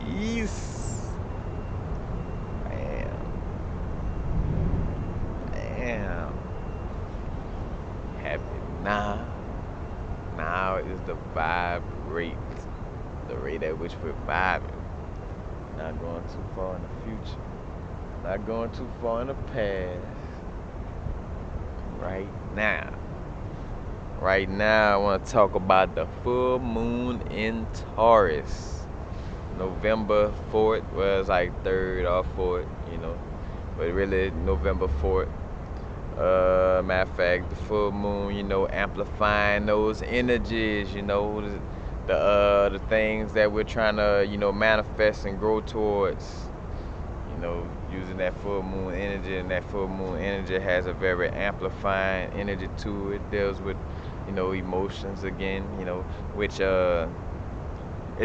Peace. Damn. Damn. Happy now. Now is the vibe rate. The rate at which we're vibing. Not going too far in the future. Not going too far in the past. Right now. Right now, I want to talk about the full moon in Taurus. November 4th, well, it's like 3rd or 4th, but really November 4th. Matter of fact, the full moon, amplifying those energies, the things that we're trying to, manifest and grow towards. Using that full moon energy, and that full moon energy has a very amplifying energy to it. Deals with, emotions again, which it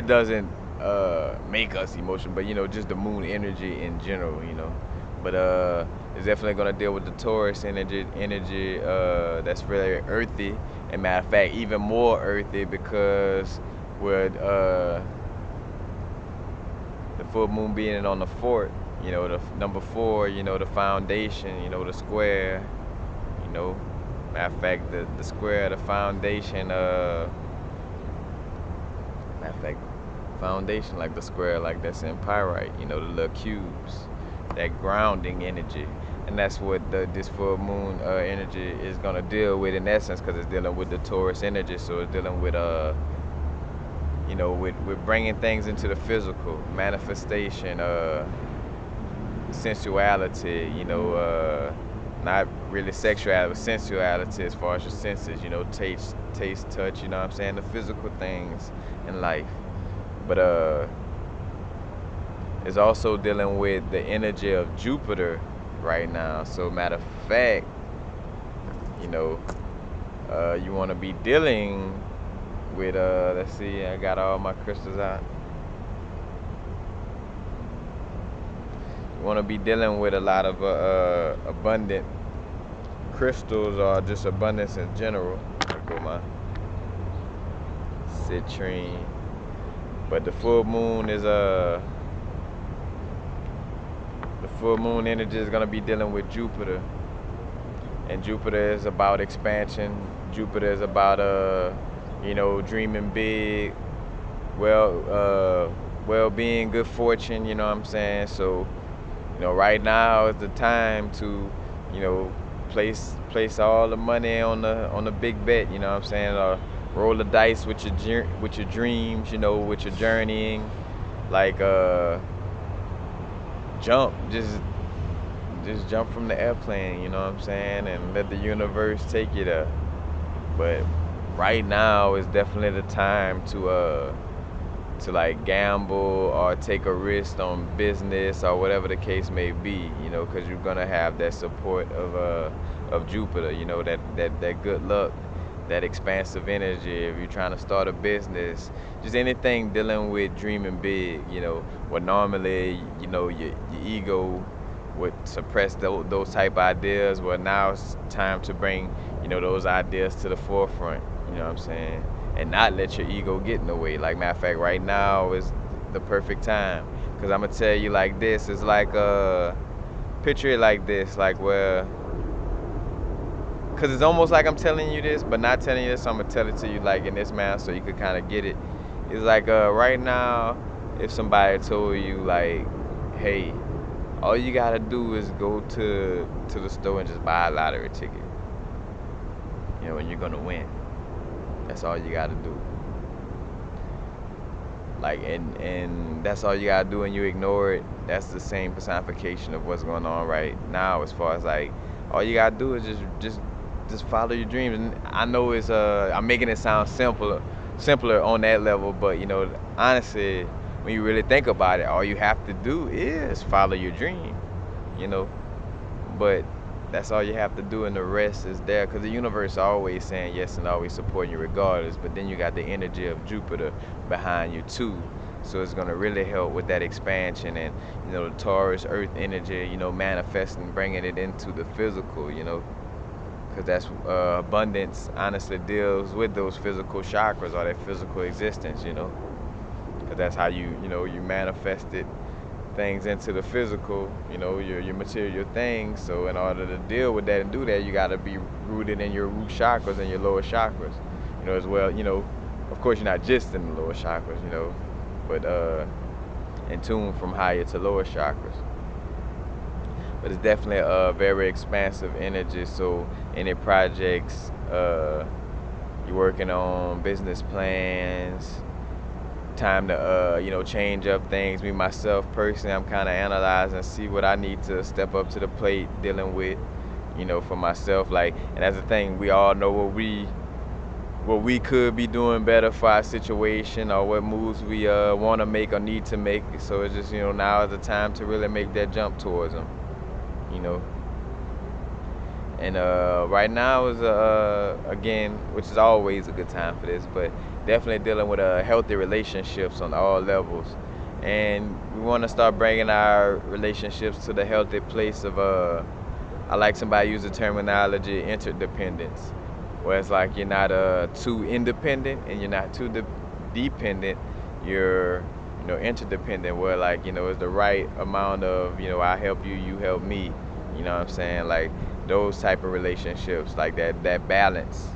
doesn't make us emotional, but just the moon energy in general. But it's definitely gonna deal with the Taurus energy that's really earthy, and matter of fact, even more earthy because with the full moon being on the fourth, the number four, the foundation, the square, you know. Matter of fact, the square, the foundation, matter of fact, foundation like the square, like that's in pyrite, the little cubes, that grounding energy. And that's what this full moon energy is gonna deal with in essence, because it's dealing with the Taurus energy. So it's dealing with with bringing things into the physical, manifestation, sensuality, not really sexuality, but sensuality as far as your senses, taste, touch, you know what I'm saying, the physical things in life. But it's also dealing with the energy of Jupiter right now. So matter of fact, you know, you want to be dealing with let's see, I got all my crystals out. You want to be dealing with a lot of abundant crystals or just abundance in general. I go my citrine. But the full moon is the full moon energy is gonna be dealing with Jupiter, and Jupiter is about expansion. Jupiter is about dreaming big, well-being, good fortune. You know what I'm saying? So, right now is the time to, you know, place all the money on the big bet. You know what I'm saying? Or roll the dice with your dreams. With your journeying, like jump, just jump from the airplane, you know what I'm saying, and let the universe take you there. But right now is definitely the time to like gamble or take a risk on business or whatever the case may be, because you're gonna have that support of Jupiter, that good luck, that expansive energy. If you're trying to start a business, just anything dealing with dreaming big, what normally, your ego would suppress those type ideas. Well, now it's time to bring, those ideas to the forefront. You know what I'm saying? And not let your ego get in the way. Like, matter of fact, right now is the perfect time. Cause I'm gonna tell you like this. It's like picture it like this, like where, cause it's almost like I'm telling you this, but not telling you this. So I'm gonna tell it to you like in this manner, so you could kind of get it. It's like right now, if somebody told you like, hey, all you gotta do is go to the store and just buy a lottery ticket, and you're gonna win. That's all you gotta do. Like, and that's all you gotta do, and you ignore it. That's the same personification of what's going on right now. As far as like, all you gotta do is just follow your dreams. And I know it's I'm making it sound simpler on that level, but honestly, when you really think about it, all you have to do is follow your dream. you know but that's all you have to do, and the rest is there, because the universe is always saying yes and always supporting you regardless. But then you got the energy of Jupiter behind you too, so it's going to really help with that expansion. And the Taurus earth energy, manifesting, bringing it into the physical, because that's abundance honestly deals with those physical chakras or that physical existence, because because that's how you manifested things into the physical, your material things. So in order to deal with that and do that, you got to be rooted in your root chakras and your lower chakras, as well. Of course, you're not just in the lower chakras, but in tune from higher to lower chakras. But it's definitely a very expansive energy. So any projects you're working on, business plans, time to change up things. Me myself personally, I'm kind of analyzing, see what I need to step up to the plate dealing with, for myself. Like, and that's the thing. We all know what we could be doing better for our situation, or what moves we want to make or need to make. So it's just now is the time to really make that jump towards them. You know. And right now is again, which is always a good time for this, but definitely dealing with healthy relationships on all levels, and we want to start bringing our relationships to the healthy place of I like somebody use the terminology interdependence, where it's like you're not too independent and you're not too dependent. You're interdependent, where like it's the right amount of I help you, you help me. You know what I'm saying? Like those type of relationships, like that balance.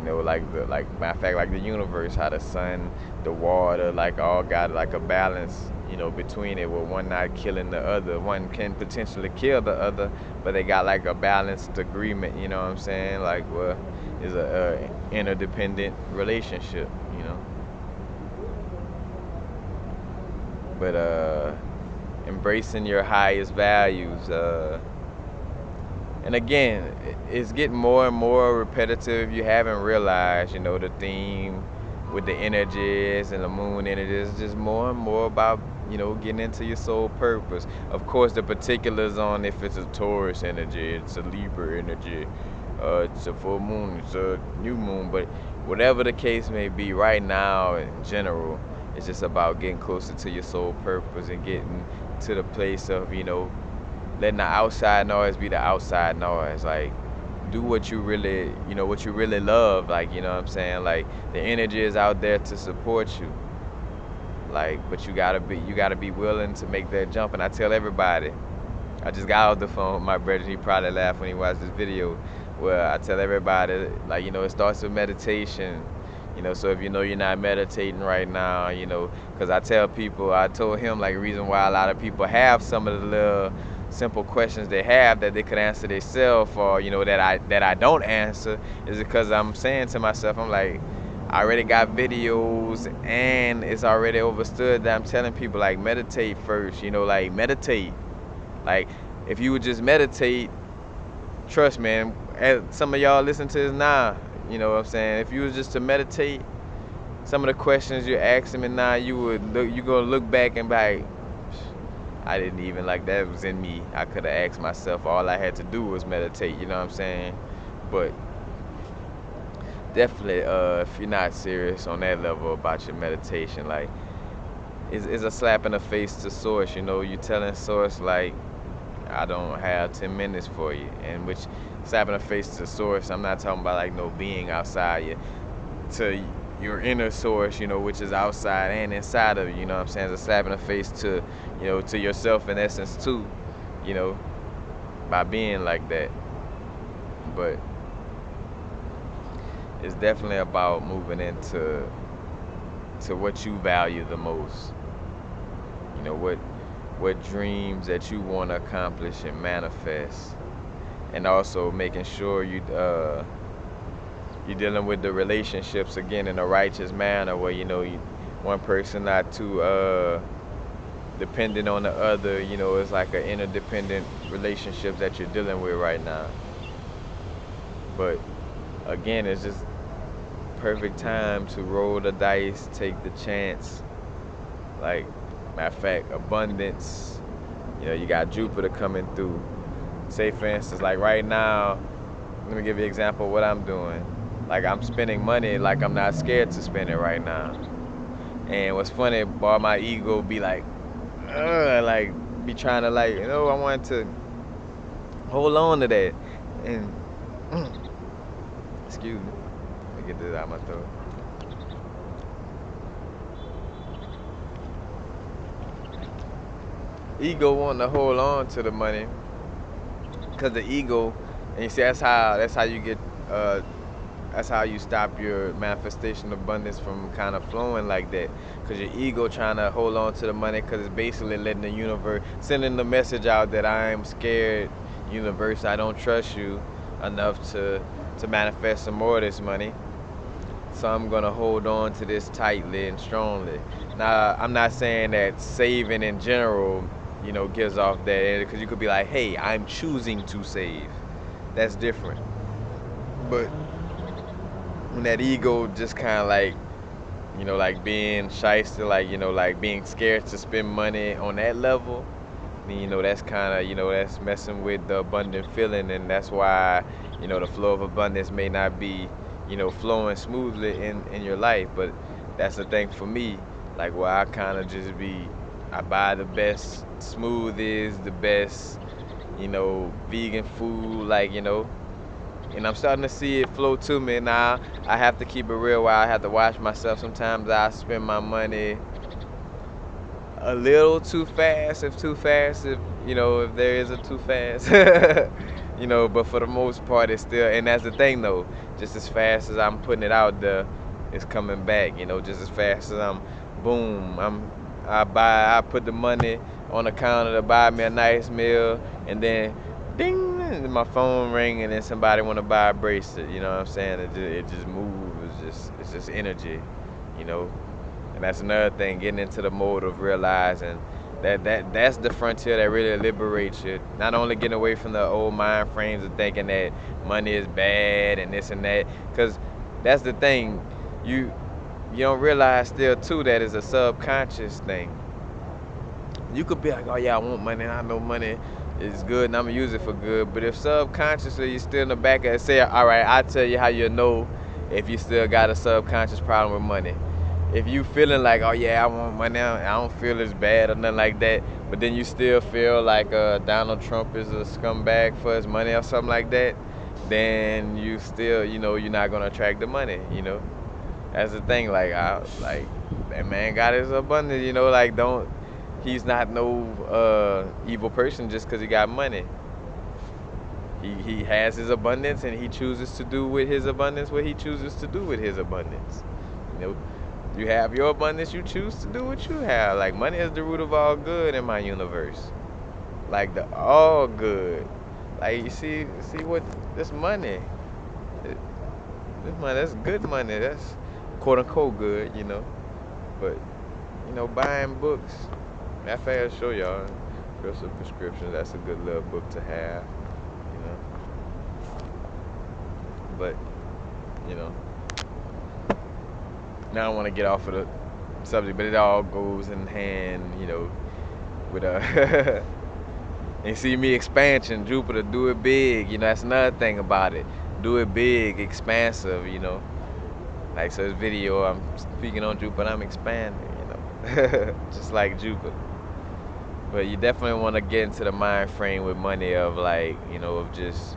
Like matter of fact, like the universe, how the sun, the water, like all got like a balance, between it, with one not killing the other. One can potentially kill the other, but they got like a balanced agreement. You know what I'm saying? Like, well, is a interdependent relationship. You know, but embracing your highest values. And again, it's getting more and more repetitive. You haven't realized, the theme with the energies and the moon energies is just more and more about, getting into your soul purpose. Of course, the particulars on if it's a Taurus energy, it's a Libra energy, it's a full moon, it's a new moon, but whatever the case may be, right now in general, it's just about getting closer to your soul purpose and getting to the place of, letting the outside noise be the outside noise. Like, do what you really love. Like, you know what I'm saying? Like, the energy is out there to support you. Like, but you gotta be willing to make that jump. And I tell everybody, I just got off the phone with my brother. He probably laughed when he watched this video. Where I tell everybody, like, it starts with meditation. So if you're not meditating right now, because I told him, like, the reason why a lot of people have some of the little simple questions they have that they could answer themselves, or that I don't answer, is because I'm saying to myself, I'm like, I already got videos and it's already understood that I'm telling people, like, meditate first. Like, meditate. Like, if you would just meditate, trust, man, as some of y'all listen to this now, you know what I'm saying? If you was just to meditate, some of the questions you're asking me now, you're gonna look back and be like, I didn't even, like, that was in me. I could have asked myself. All I had to do was meditate, you know what I'm saying? But definitely, if you're not serious on that level about your meditation, like, it's a slap in the face to Source. You telling Source, like, I don't have 10 minutes for you. And which, slapping the face to Source, I'm not talking about like no being outside you, to your inner Source, which is outside and inside of you. You know what I'm saying? It's a slap in the face to, to yourself in essence too, you know, by being like that. But it's definitely about moving into what you value the most. What dreams that you want to accomplish and manifest, and also making sure you're dealing with the relationships again in a righteous manner, where one person not too dependent on the other. It's like an interdependent relationship that you're dealing with right now. But again, it's just perfect time to roll the dice, take the chance. Like, matter of fact, abundance. You got Jupiter coming through. Say, for instance, like right now, let me give you an example of what I'm doing. Like, I'm spending money like I'm not scared to spend it right now. And what's funny, boy, my ego be like, like, be trying to, like, I want to hold on to that. And, excuse me, let me get this out of my throat. ego wanting to hold on to the money, cause the ego, and you see that's how you get uh that's how you stop your manifestation abundance from kind of flowing like that, because your ego trying to hold on to the money, because it's basically letting the universe, sending the message out that I'm scared, universe, I don't trust you enough to manifest some more of this money, so I'm gonna hold on to this tightly and strongly. Now I'm not saying that saving in general, gives off that, because you could be like, hey, I'm choosing to save, that's different. But when that ego just kind of like, like being shyster, like, like being scared to spend money on that level, then, that's kind of, that's messing with the abundant feeling, and that's why, the flow of abundance may not be, flowing smoothly in your life. But that's the thing for me, like, where I kind of just be, I buy the best smoothies, the best, vegan food, like, and I'm starting to see it flow to me now. I have to keep it real while I have to watch myself. Sometimes I spend my money a little too fast, if too fast, if there is a too fast, but for the most part, it's still, and that's the thing though, just as fast as I'm putting it out there, it's coming back, just as fast as boom, I put the money on the counter to buy me a nice meal, and then, ding, and my phone ring, and then somebody want to buy a bracelet, you know what I'm saying? It just moves, it's just energy, you know. And that's another thing, getting into the mode of realizing that's the frontier that really liberates you. Not only getting away from the old mind frames of thinking that money is bad and this and that, because that's the thing. You don't realize still too that it's a subconscious thing. You could be like, oh yeah, I want money, I know money is good and I'm gonna use it for good. But if subconsciously you're still in the back of it, say, all right, I'll tell you how you know if you still got a subconscious problem with money. If you feeling like, oh yeah, I want money, I don't feel as bad or nothing like that, but then you still feel like Donald Trump is a scumbag for his money or something like that, then you still, you're not gonna attract the money. That's the thing. Like that man got his abundance. Like don't. He's not no evil person just because he got money. He has his abundance and he chooses to do with his abundance what he chooses to do with his abundance. You know, you have your abundance, you choose to do what you have. Like money is the root of all good in my universe. Like the all good. Like you see what this money. This money, that's good money. That's quote unquote good, But buying books. Matter of fact, I'll show y'all. Crystal prescriptions. That's a good little book to have, you know. But you know, now I want to get off of the subject, but it all goes in hand, with and see me expansion, Jupiter, do it big. That's another thing about it. Do it big, expansive. Like so, this video, I'm speaking on Jupiter, I'm expanding. Just like Jupiter. But you definitely want to get into the mind frame with money of like, of just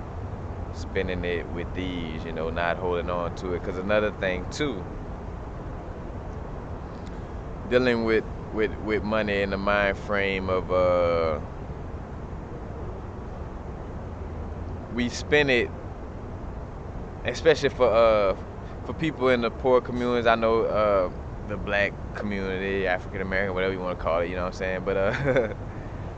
spending it with ease, not holding on to it. Because another thing too, dealing with money in the mind frame of we spend it, especially for people in the poor communities. I know the black community, African American, whatever you want to call it, you know what I'm saying? But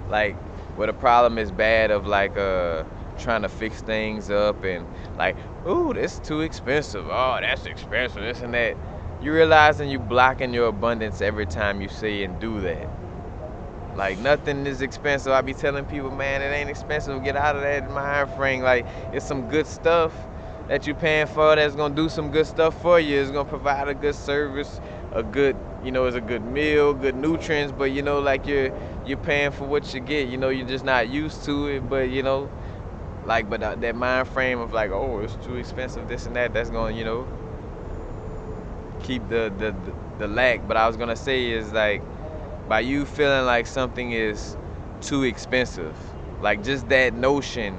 like where the problem is bad of like trying to fix things up and like, ooh, this too expensive. Oh, that's expensive, this and that. You realizing you blocking your abundance every time you say and do that. Like nothing is expensive. I be telling people, man, it ain't expensive. Get out of that mind frame. Like it's some good stuff that you're paying for that's gonna do some good stuff for you. It's gonna provide a good service, a good, it's a good meal, good nutrients. But like you're paying for what you get. You're just not used to it. But like that mind frame of like, oh, it's too expensive, this and that. That's gonna keep the lack. But I was gonna say is like by you feeling like something is too expensive, like just that notion,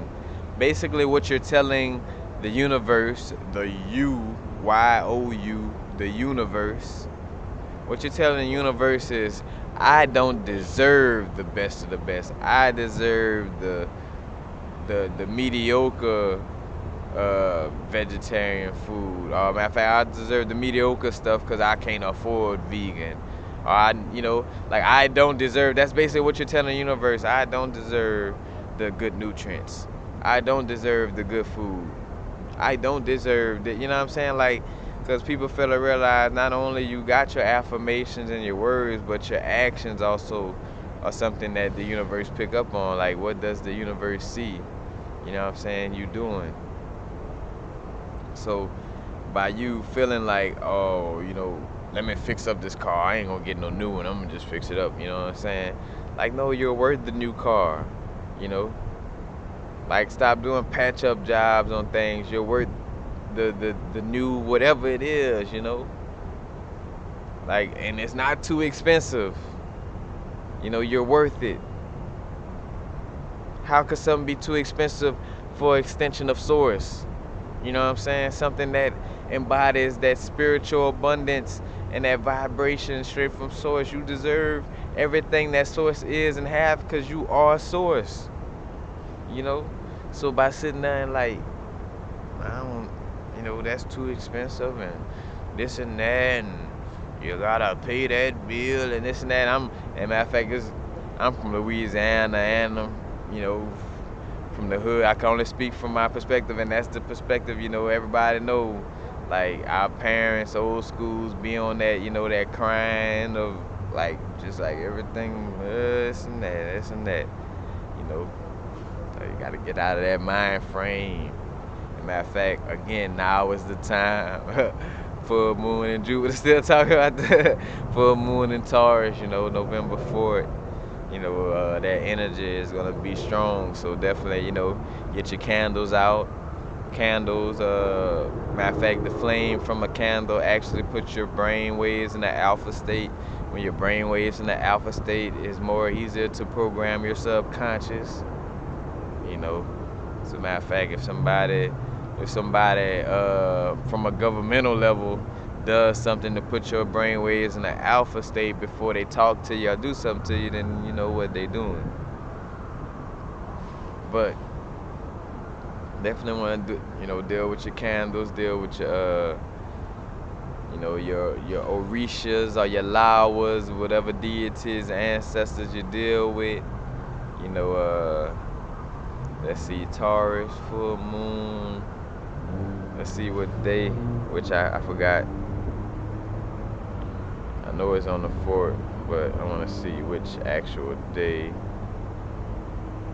basically what you're telling the universe, the you, the universe, what you're telling the universe is, I don't deserve the best of the best. I deserve the mediocre vegetarian food. Matter of fact, I deserve the mediocre stuff because I can't afford vegan. Or like I don't deserve. That's basically what you're telling the universe. I don't deserve the good nutrients. I don't deserve the good food. I don't deserve that. You know what I'm saying? Like, because people fail to realize not only you got your affirmations and your words, but your actions also are something that the universe pick up on. Like, what does the universe see? You know what I'm saying? You doing. So by you feeling like, oh, let me fix up this car. I ain't gonna get no new one. I'm gonna just fix it up. You know what I'm saying? Like, no, you're worth the new car. You know, like stop doing patch up jobs on things. You're worth the new whatever it is. Like, and it's not too expensive. You're worth it. How could something be too expensive for extension of source? You know what I'm saying? Something that embodies that spiritual abundance and that vibration straight from source. You deserve everything that source is and have because you are source. You know? So by sitting there and like, I don't, that's too expensive and this and that and you gotta pay that bill and this and that. And matter of fact, I'm from Louisiana and you know, from the hood. I can only speak from my perspective, and that's the perspective, everybody know. Like our parents, old schools, be on that, that crying of like just like everything, this and that, this and that, you know. So you gotta get out of that mind frame. As a matter of fact, again, now is the time. Full moon in Jupiter. Still talking about the full moon in Taurus. November 4th. That energy is gonna be strong. So definitely, get your candles out. Candles. Matter of fact, the flame from a candle actually puts your brain waves in the alpha state. When your brain waves in the alpha state, it's more easier to program your subconscious. You know, as a matter of fact, if somebody from a governmental level does something to put your brain waves in an alpha state before they talk to you or do something to you, then you know what they doing. But definitely want to deal with your candles, deal with your Orishas or your Lawas, whatever deities, ancestors you deal with. You know, let's see, Taurus, full moon. Let's see what day, which I forgot. I know it's on the 4th, but I want to see which actual day.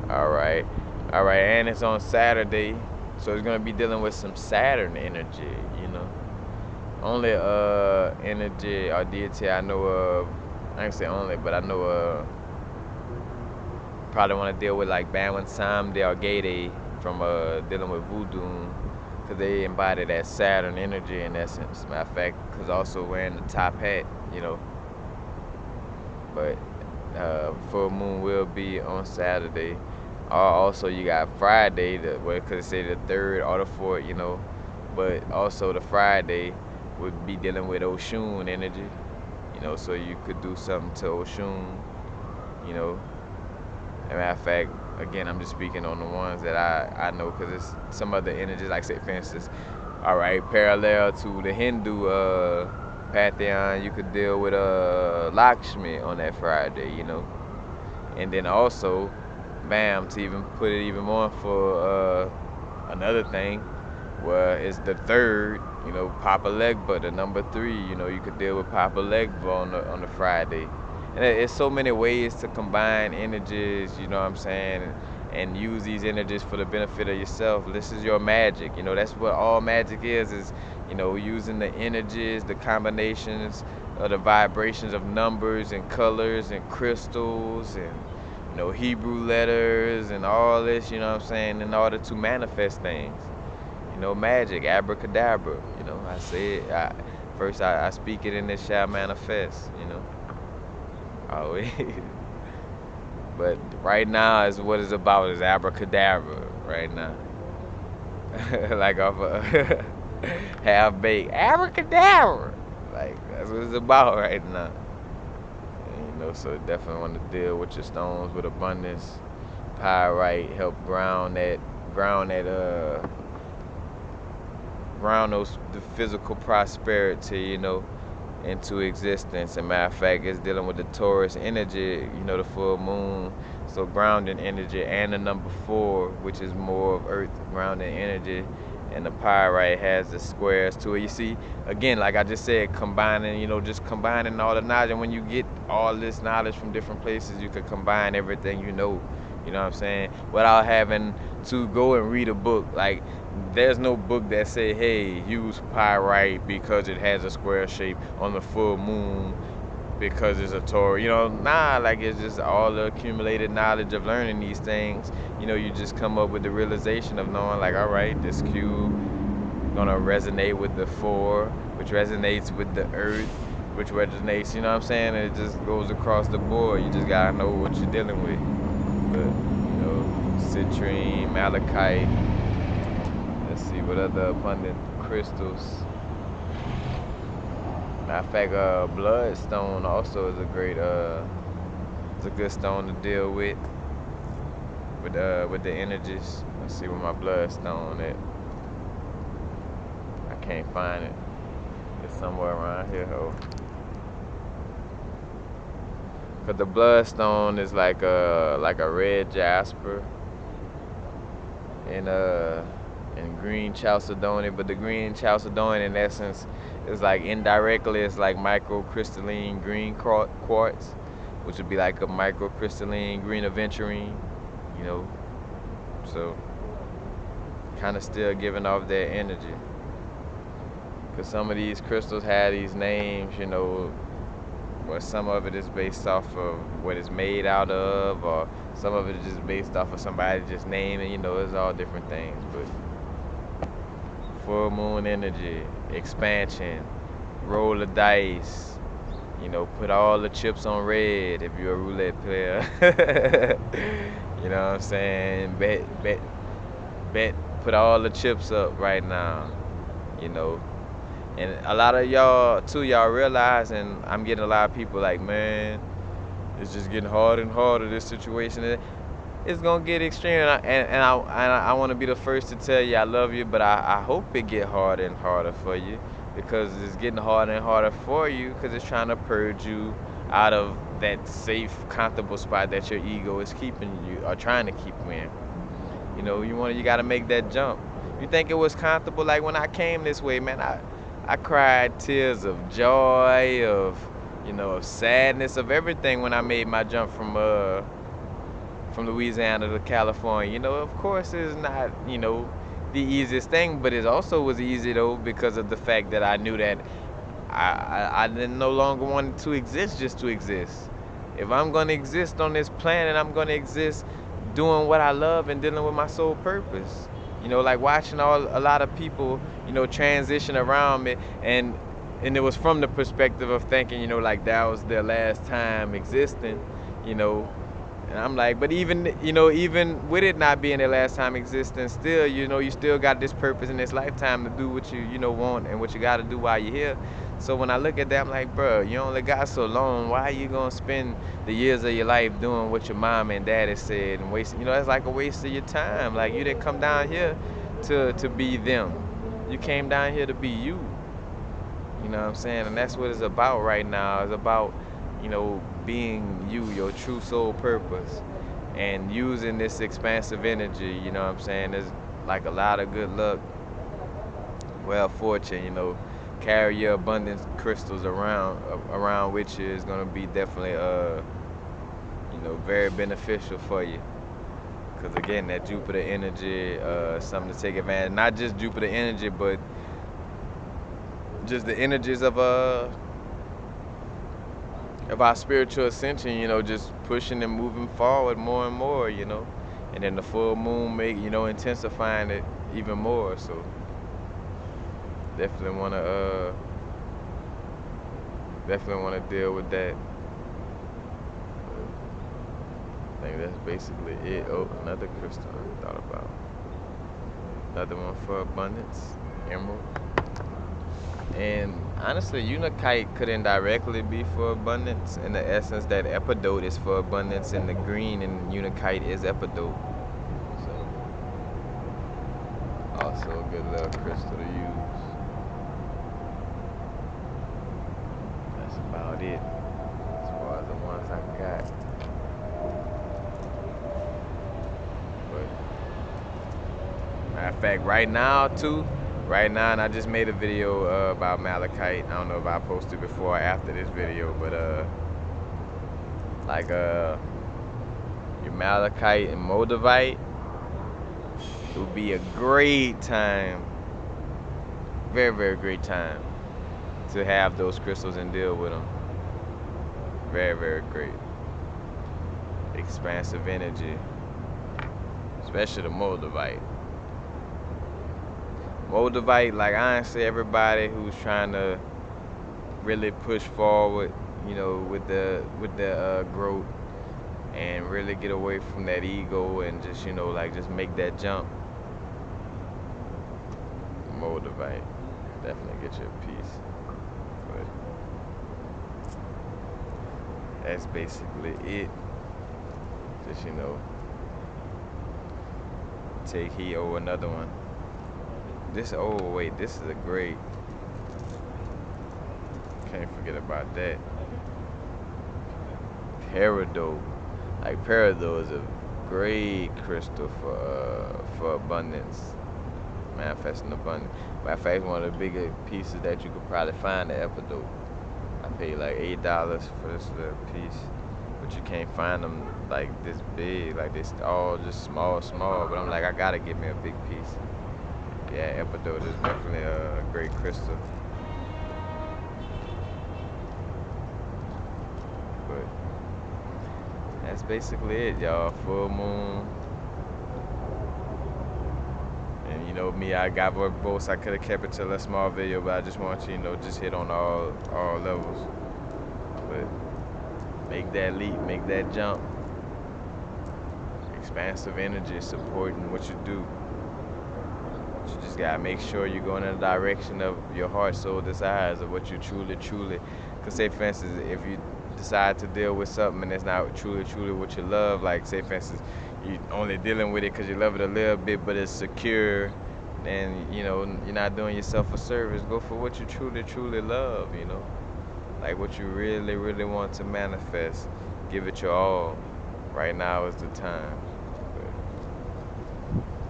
Alright. Alright, and it's on Saturday. So it's gonna be dealing with some Saturn energy, Only energy or deity I know of, I ain't say only, but I know probably want to deal with like Banwan Samde or Gede from dealing with voodoo, because they embody that Saturn energy in essence. Matter of fact, because also wearing the top hat, But full moon will be on Saturday. Also, you got Friday, could it say the 3rd or the 4th, But also the Friday would be dealing with Oshun energy, So you could do something to Oshun, you know. As a matter of fact, again, I'm just speaking on the ones that I know because it's some other energies, like say, for instance, all right, parallel to the Hindu pantheon, you could deal with Lakshmi on that Friday, And then also, bam, to even put it even more for another thing, where it's the 3rd, Papa Legba, the number 3, you could deal with Papa Legba on the Friday. And it's so many ways to combine energies, you know what I'm saying, and use these energies for the benefit of yourself. This is your magic, that's what all magic is, using the energies, the combinations, the vibrations of numbers and colors and crystals and, Hebrew letters and all this, what I'm saying, in order to manifest things. Magic, abracadabra, I say it, first I speak it and it shall manifest, always. But right now is what it's about is abracadabra right now. Like off a half baked abracadabra. Like that's what it's about right now. So definitely want to deal with your stones with abundance. Pyrite help ground that ground those the physical prosperity, into existence. And matter of fact, it's dealing with the Taurus energy, the full moon. So grounding energy and the number 4, which is more of earth grounding energy. And the pyrite has the squares to it. You see, again, like I just said, combining, just combining all the knowledge. And when you get all this knowledge from different places, you could combine everything you know what I'm saying, without having to go and read a book. Like, there's no book that say, hey, use pyrite because it has a square shape on the full moon because it's a Taurus. Nah, like, it's just all the accumulated knowledge of learning these things. You just come up with the realization of knowing, like, all right, this cube gonna resonate with the 4, which resonates with the earth, which resonates, you know what I'm saying? And it just goes across the board. You just gotta know what you're dealing with. But, citrine, malachite. Let's see what other abundant crystals. Matter of fact, bloodstone also is a great, it's a good stone to deal with the energies. Let's see where my bloodstone at. I can't find it. It's somewhere around here. Oh, cause the bloodstone is like a red jasper and green chalcedony, but the green chalcedony in essence is like indirectly it's like microcrystalline green quartz, which would be like a microcrystalline green aventurine, you know. So kind of still giving off that energy, because some of these crystals have these names, where some of it is based off of what it's made out of, or some of it is just based off of somebody just naming, it's all different things. But full moon energy, expansion, roll the dice, put all the chips on red if you're a roulette player. You know what I'm saying? Bet, put all the chips up right now, you know. And a lot of y'all, too, y'all realizing I'm getting a lot of people like, man, it's just getting harder and harder, this situation. It's gonna get extreme, and I want to be the first to tell you I love you, but I hope it get harder and harder for you, because it's getting harder and harder for you because it's trying to purge you out of that safe, comfortable spot that your ego is keeping you or trying to keep you in. You got to make that jump. You think it was comfortable? Like when I came this way, man, I cried tears of joy, of sadness, of everything when I made my jump from Louisiana to California. Of course, it's not, the easiest thing, but it also was easy though because of the fact that I knew that I didn't no longer want to exist just to exist. If I'm gonna exist on this planet, I'm gonna exist doing what I love and dealing with my sole purpose. Like watching a lot of people, transition around me, and it was from the perspective of thinking, like that was their last time existing, you know, and I'm like, but even with it not being their last time existing, still, you still got this purpose in this lifetime to do what you want and what you got to do while you're here. So when I look at that, I'm like, bro, you only got so long. Why are you gonna spend the years of your life doing what your mom and daddy said and wasting? It's like a waste of your time. Like you didn't come down here to be them. You came down here to be you. You know what I'm saying? And that's what it's about right now. It's about, being you, your true soul purpose, and using this expansive energy, you know what I'm saying? There's like a lot of good luck, well fortune, carry your abundance crystals around with you is gonna be definitely very beneficial for you. Cause again, that Jupiter energy, something to take advantage. Not just Jupiter energy, but just the energies of our spiritual ascension, just pushing and moving forward more and more, and then the full moon intensifying it even more. So definitely wanna deal with that. I think that's basically it. Oh, another crystal I thought about. Another one for abundance, emerald. And Honestly, Unakite couldn't directly be for abundance in the essence that epidote is for abundance and the green in Unakite is epidote. So, also a good little crystal to use. That's about it as far as the ones I got. But matter of fact, right now too, right now, and I just made a video about malachite. I don't know if I posted before or after this video, but like your malachite and moldavite, it would be a great time, very very great time to have those crystals and deal with them. Very very great, expansive energy, especially the moldavite. Moldavite, like honestly, everybody who's trying to really push forward, with the growth and really get away from that ego and just like just make that jump. Moldavite definitely get you a piece, but that's basically it. Just take heat over another one. Wait, this is a great. Can't forget about that. Peridot. Like peridot is a great crystal for abundance, manifesting abundance. Matter of fact, one of the bigger pieces that you could probably find the epidote. I paid like $8 for this little piece, but you can't find them like this big, like this all just small. But I'm like, I gotta get me a big piece. Yeah, epidote is definitely a great crystal. But that's basically it, y'all. Full moon. And me, I got verbose. I could have kept it to a small video, but I just want you, just hit on all levels. But make that leap, make that jump. Expansive energy supporting what you do. You just gotta make sure you're going in the direction of your heart, soul desires, of what you truly. Cause say for instance, if you decide to deal with something and it's not truly what you love, like say for instance, you only dealing with it because you love it a little bit, but it's secure, then you're not doing yourself a service. Go for what you truly love. Like what you really want to manifest. Give it your all. Right now is the time.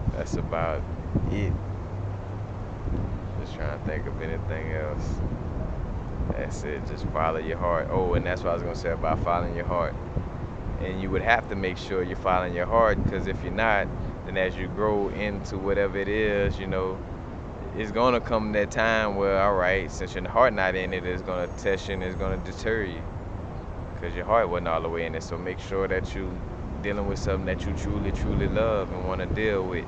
But that's about it. Just trying to think of anything else. That's it. Just follow your heart. Oh, and that's what I was gonna say about following your heart. And you would have to make sure you're following your heart, because if you're not, then as you grow into whatever it is, it's gonna come that time where, all right, since your heart not in it, it's gonna test you and it's gonna deter you, because your heart wasn't all the way in it. So make sure that you dealing with something that you truly love and want to deal with,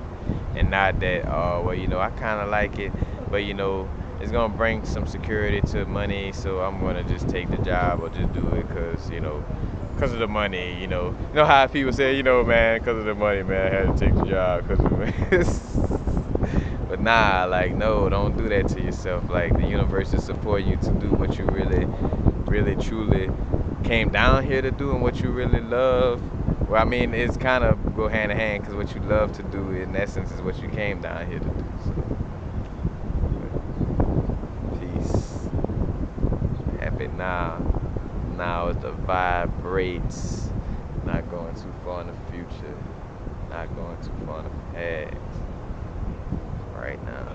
and not that, oh well, I kind of like it, but it's gonna bring some security to money, so I'm gonna just take the job or just do it because of the money. You know how people say, man, because of the money, man, I had to take the job because of it. But nah, like no, don't do that to yourself. Like the universe is supporting you to do what you really truly came down here to do and what you really love. Well, I mean, it's kind of go hand in hand, because what you love to do, in essence, is what you came down here to do. So, peace. Happy now. Now is the vibrates. Not going too far in the future. Not going too far in the past. Right now.